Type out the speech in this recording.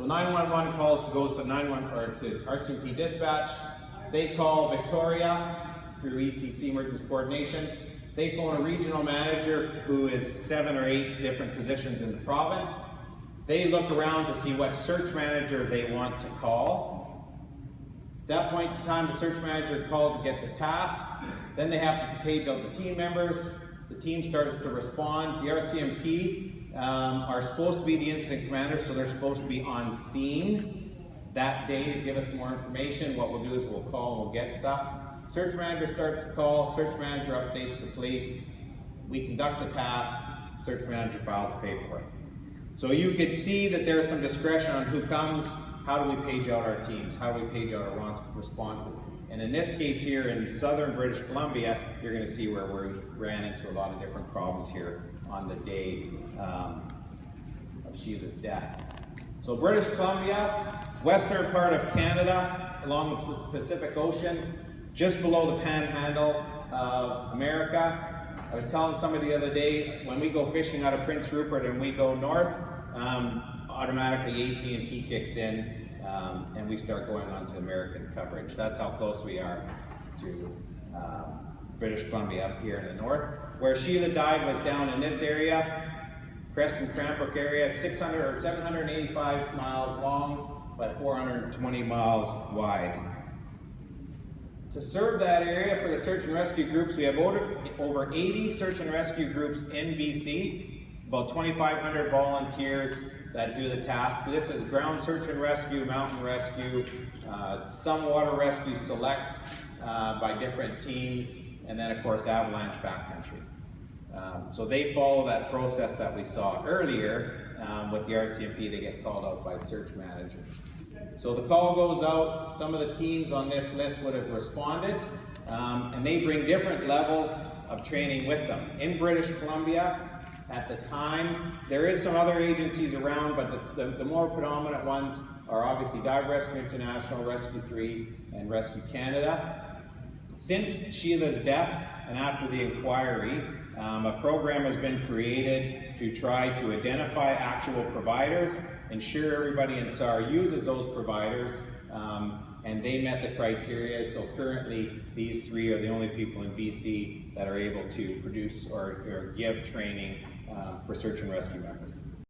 So 911 calls goes to 911 or to RCMP dispatch. They call Victoria through ECC Emergency Coordination. They phone a regional manager who is 7 or 8 different positions in the province. They look around to see what search manager they want to call. At that point in time, the search manager calls and gets a task. Then they have to page out the team members. The team starts to respond. The RCMP are supposed to be the incident commanders, so they're supposed to be on scene that day to give us more information. What we'll do is we'll call and we'll get stuff. Search manager starts the call, search manager updates the police. We conduct the task, search manager files the paperwork. So you could see that there's some discretion on who comes, how do we page out our teams, how do we page out our responses. And in this case here in southern British Columbia, you're going to see where we ran into a lot of different problems here on the day of Shelih's death. So British Columbia, western part of Canada, along the Pacific Ocean, just below the panhandle of America. I was telling somebody the other day, when we go fishing out of Prince Rupert and we go north, automatically AT&T kicks in and we start going on to American coverage. That's how close we are to British Columbia up here in the north. Where Sheliah died was down in this area, Crescent Cranbrook area, 600 or 785 miles long by 420 miles wide. To serve that area for the search and rescue groups, we have over 80 search and rescue groups in BC, about 2,500 volunteers that do the task. This is ground search and rescue, mountain rescue, some water rescue select by different teams, and then of course avalanche backcountry. So they follow that process that we saw earlier with the RCMP. They get called out by search managers. So the call goes out, some of the teams on this list would have responded, and they bring different levels of training with them. In British Columbia, at the time, there is some other agencies around, but the more predominant ones are obviously Dive Rescue International, Rescue 3, and Rescue Canada. Since Shelih's death and after the inquiry, a program has been created to try to identify actual providers, ensure everybody in SAR uses those providers, and they met the criteria. So currently, these 3 are the only people in BC that are able to produce or give training for search and rescue members.